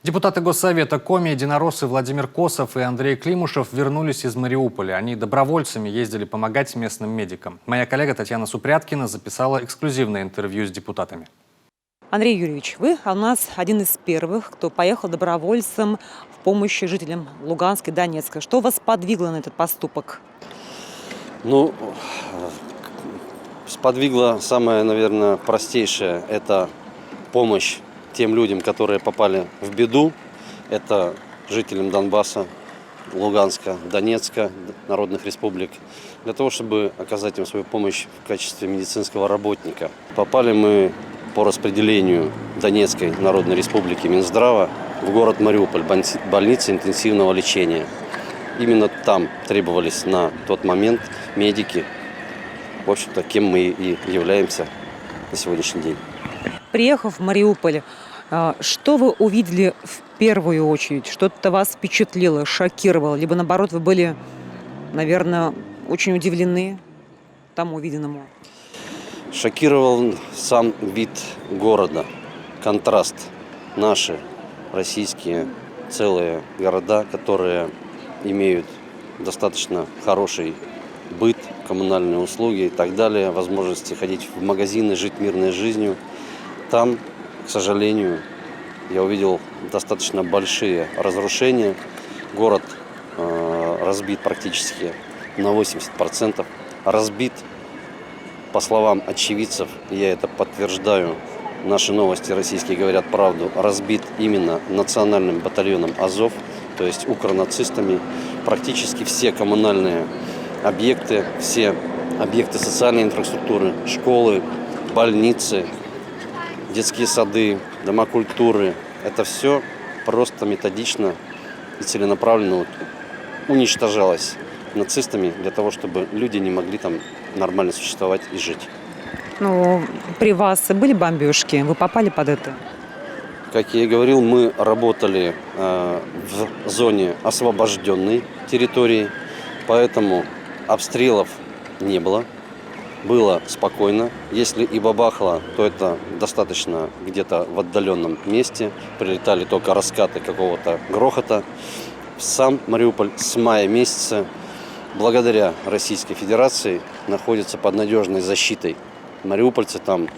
Депутаты Госсовета Коми, единороссы Владимир Косов и Андрей Климушев вернулись из Мариуполя. Они добровольцами ездили помогать местным медикам. Моя коллега Татьяна Супряткина записала эксклюзивное интервью с депутатами. Андрей Юрьевич, вы у нас один из первых, кто поехал добровольцем в помощь жителям Луганска и Донецка. Что вас подвигло на этот поступок? Сподвигло самое, наверное, простейшее – это помощь тем людям, которые попали в беду. Это жителям Донбасса, Луганска, Донецка, народных республик, для того, чтобы оказать им свою помощь в качестве медицинского работника. Попали мы по распределению Донецкой Народной Республики Минздрава в город Мариуполь, больница интенсивного лечения. Именно там требовались на тот момент медики, в общем-то, кем мы и являемся на сегодняшний день. Приехав в Мариуполь, что вы увидели в первую очередь? Что-то вас впечатлило, шокировало? Либо наоборот, вы были, наверное, очень удивлены тому увиденному? Шокировал сам вид города, контраст. Наши российские целые города, которые имеют достаточно хороший быт, коммунальные услуги и так далее, возможности ходить в магазины, жить мирной жизнью. Там, к сожалению, я увидел достаточно большие разрушения. Город разбит практически на 80%. Разбит, по словам очевидцев, я это подтверждаю, наши новости российские говорят правду, разбит именно национальным батальоном «Азов», то есть укронацистами. Практически все коммунальные объекты, все объекты социальной инфраструктуры, школы, больницы, детские сады, дома культуры. Это все просто методично и целенаправленно уничтожалось нацистами для того, чтобы люди не могли там нормально существовать и жить. При вас были бомбежки? Вы попали под это? Как я и говорил, мы работали в зоне освобожденной территории, поэтому обстрелов не было. Было спокойно. Если и бабахало, то это достаточно где-то в отдаленном месте. Прилетали только раскаты какого-то грохота. Сам Мариуполь с мая месяца, благодаря Российской Федерации, находится под надежной защитой. Мариупольцы там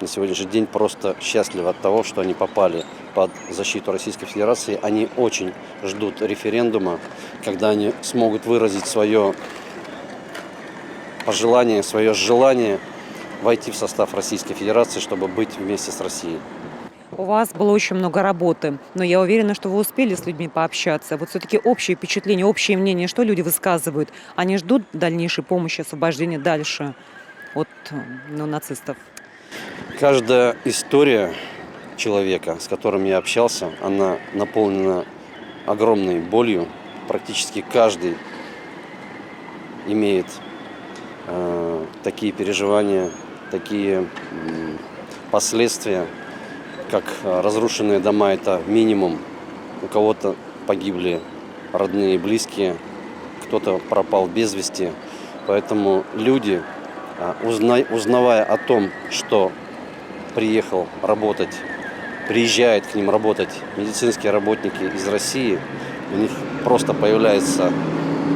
на сегодняшний день просто счастливы от того, что они попали под защиту Российской Федерации. Они очень ждут референдума, когда они смогут выразить свое пожелание, свое желание войти в состав Российской Федерации, чтобы быть вместе с Россией. У вас было очень много работы, но я уверена, что вы успели с людьми пообщаться. Вот все-таки общее впечатление, общее мнение, что люди высказывают? Они ждут дальнейшей помощи, освобождения дальше от нацистов? Каждая история человека, с которым я общался, она наполнена огромной болью. Практически каждый имеет такие переживания, такие последствия, как разрушенные дома – это минимум. У кого-то погибли родные и близкие, кто-то пропал без вести. Поэтому люди, узнавая о том, что приезжают к ним работать медицинские работники из России, у них просто появляется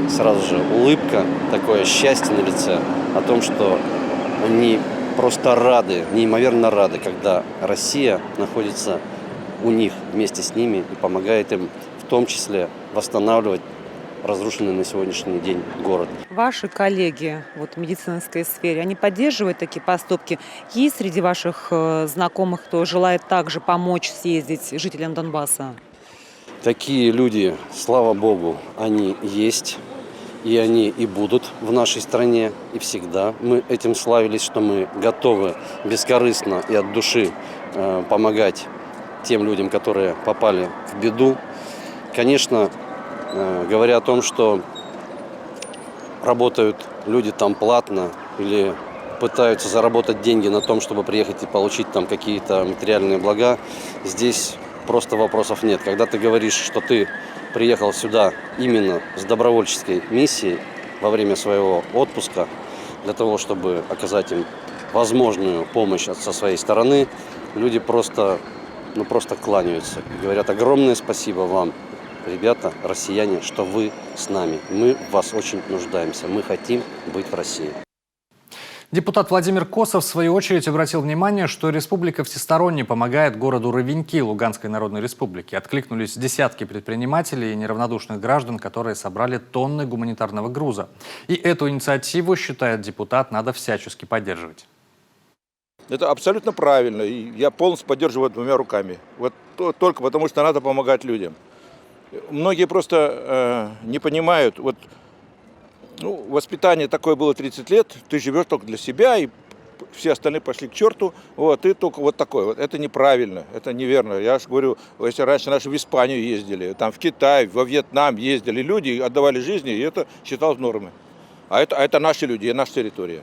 сразу же улыбка, такое счастье на лице о том, что они просто рады, неимоверно рады, когда Россия находится у них вместе с ними и помогает им в том числе восстанавливать разрушенный на сегодняшний день город. Ваши коллеги в медицинской сфере, они поддерживают такие поступки? Есть среди ваших знакомых, кто желает также помочь съездить жителям Донбасса? Такие люди, слава богу, они есть, и они и будут в нашей стране, и всегда. Мы этим славились, что мы готовы бескорыстно и от души помогать тем людям, которые попали в беду. Конечно, говоря о том, что работают люди там платно или пытаются заработать деньги на том, чтобы приехать и получить там какие-то материальные блага, здесь просто вопросов нет. Когда ты говоришь, что ты приехал сюда именно с добровольческой миссией во время своего отпуска, для того, чтобы оказать им возможную помощь со своей стороны, люди просто ну, просто кланяются. Говорят огромное спасибо вам, ребята, россияне, что вы с нами. Мы в вас очень нуждаемся. Мы хотим быть в России. Депутат Владимир Косов в свою очередь обратил внимание, что республика всесторонне помогает городу Ровеньки Луганской Народной Республики. Откликнулись десятки предпринимателей и неравнодушных граждан, которые собрали тонны гуманитарного груза. И эту инициативу, считает депутат, надо всячески поддерживать. Это абсолютно правильно, и я полностью поддерживаю двумя руками. Вот только потому, что надо помогать людям. Многие просто не понимают, вот, ну, воспитание такое было 30 лет, ты живешь только для себя, и все остальные пошли к черту, вот, ты только вот такой. Вот. Это неправильно, это неверно. Я же говорю, если раньше наши в Испанию ездили, там в Китай, во Вьетнам ездили люди, отдавали жизни, и это считалось нормой. А это наши люди, и наша территория.